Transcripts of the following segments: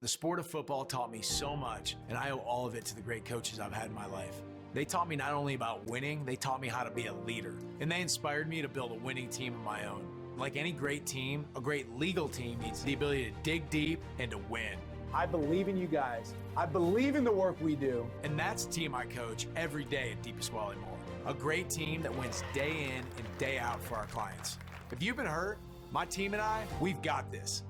The sport of football taught me so much, and I owe all of it to the great coaches I've had in my life. They taught me not only about winning, they taught me how to be a leader, and they inspired me to build a winning team of my own. Like any great team, a great legal team needs the ability to dig deep and to win. I believe in you guys. I believe in the work we do. And that's the team I coach every day at Deepest Swalley Moore. A great team that wins day in and day out for our clients. If you've been hurt, my team and I, we've got this.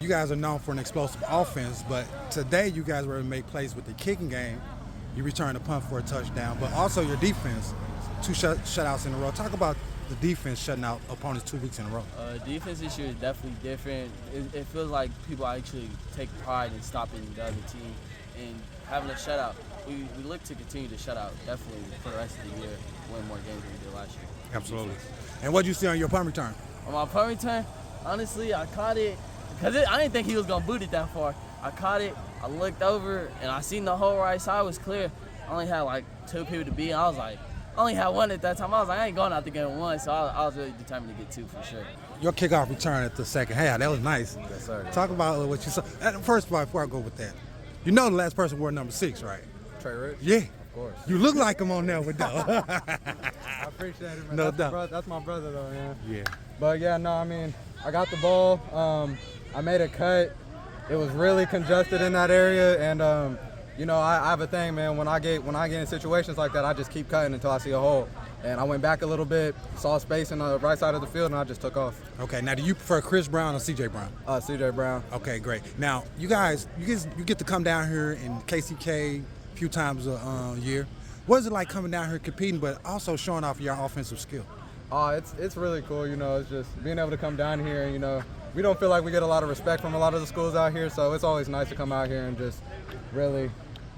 You guys are known for an explosive offense, but today you guys were able to make plays with the kicking game. You returned a punt for a touchdown, but also your defense, two shutouts in a row. Talk about the defense shutting out opponents 2 weeks in a row. Defense this year is definitely different. It feels like people actually take pride in stopping the other team and having a shutout. We look to continue to shut out definitely for the rest of the year, win more games than we did last year. Absolutely. And what did you see on your punt return? On my punt return, honestly, I caught it. Because I didn't think he was going to boot it that far. I caught it, I looked over, and I seen the whole right side was clear. I only had like 2 people to beat, and I was like, I only had 1 at that time. I was like, I ain't going out the game with 1, so I was really determined to get 2 for sure. Your kickoff return at the second half, that was nice. Yes, sir. Talk about what you saw. First of all, before I go with that, you know the last person wore number 6, right? Trey Rich? Yeah. Of course. You look like him on there with that. I appreciate it, man. No doubt. That's my brother, though, man. Yeah. But, yeah, no, I mean, I got the ball. I made a cut. It was really congested in that area, and you know, I have a thing, man. When I get in situations like that, I just keep cutting until I see a hole. And I went back a little bit, saw space in the right side of the field, and I just took off. Okay. Now, do you prefer Chris Brown or C.J. Brown? C.J. Brown. Okay, great. Now, you get to come down here in KCK a few times a year. What is it like coming down here competing, but also showing off your offensive skill? It's really cool. You know, it's just being able to come down here, and you know, we don't feel like we get a lot of respect from a lot of the schools out here, so it's always nice to come out here and just really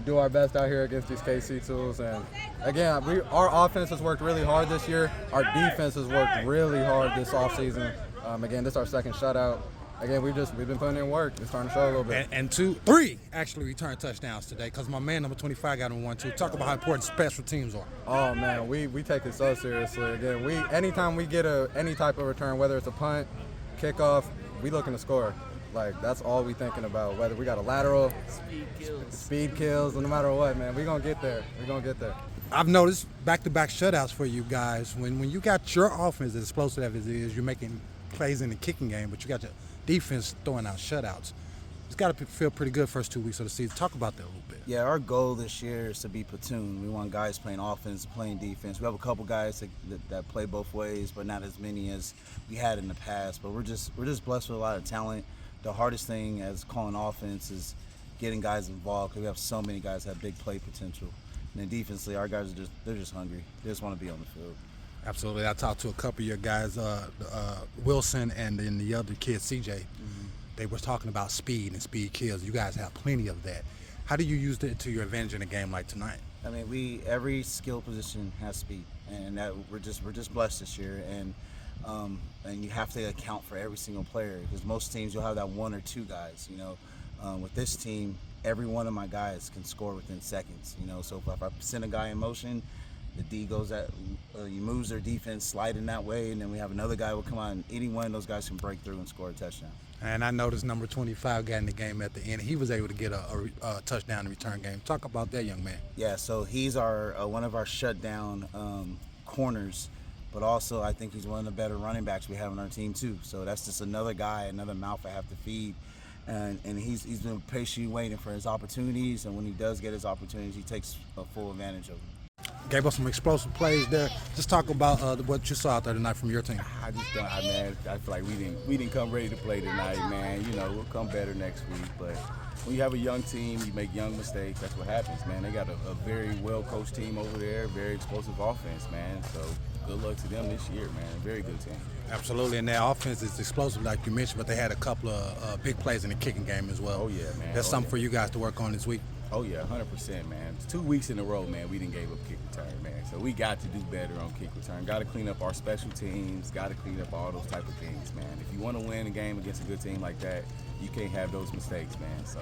do our best out here against these KC tools. And again, our offense has worked really hard this year. Our defense has worked really hard this offseason. Again, this is our second shutout. Again, we've been putting in work. It's starting to show a little bit. And 3 actually returned touchdowns today because my man number 25 got him 1 too. Talk about how important special teams are. Oh man, we take it so seriously. Again, anytime we get any type of return, whether it's a punt, kickoff, we looking to score. Like, that's all we thinking about. Whether we got a lateral, speed kills, no matter what, man, we gonna get there. I've noticed back-to-back shutouts for you guys. When you got your offense as explosive as it is, you're making plays in the kicking game, but you got your defense throwing out shutouts. It's got to feel pretty good first 2 weeks of the season. Talk about that a little bit. Yeah, our goal this year is to be platoon. We want guys playing offense, playing defense. We have a couple guys that play both ways, but not as many as we had in the past. But we're just blessed with a lot of talent. The hardest thing as calling offense is getting guys involved because we have so many guys that have big play potential. And then defensively, our guys they're just hungry. They just want to be on the field. Absolutely. I talked to a couple of your guys, Wilson and then the other kid, CJ. Mm-hmm. They were talking about speed and speed kills. You guys have plenty of that. How do you use it to your advantage in a game like tonight? I mean, every skill position has speed, and that we're just blessed this year. And you have to account for every single player because most teams you'll have that 1 or 2 guys. You know, with this team, every one of my guys can score within seconds. You know, so if I send a guy in motion, the D goes at, you moves their defense sliding that way, and then we have another guy will come on. Any one of those guys can break through and score a touchdown. And I noticed number 25 got in the game at the end. He was able to get a touchdown in the return game. Talk about that young man. Yeah, so he's our one of our shutdown corners, but also I think he's one of the better running backs we have on our team too. So that's just another guy, another mouth I have to feed. And he's been patiently waiting for his opportunities, and when he does get his opportunities, he takes a full advantage of them. Gave us some explosive plays there. Just talk about what you saw out there tonight from your team. I just don't, man. I feel like we didn't come ready to play tonight, man. You know, we'll come better next week. But when you have a young team, you make young mistakes. That's what happens, man. They got a very well-coached team over there, very explosive offense, man. So good luck to them this year, man. Very good team. Absolutely, and their offense is explosive, like you mentioned, but they had a couple of big plays in the kicking game as well. Oh, yeah, man. That's something for you guys to work on this week. Oh, yeah, 100%, man. It's 2 weeks in a row, man, we didn't give up kick return, man. So we got to do better on kick return. Got to clean up our special teams. Got to clean up all those type of things, man. If you want to win a game against a good team like that, you can't have those mistakes, man. So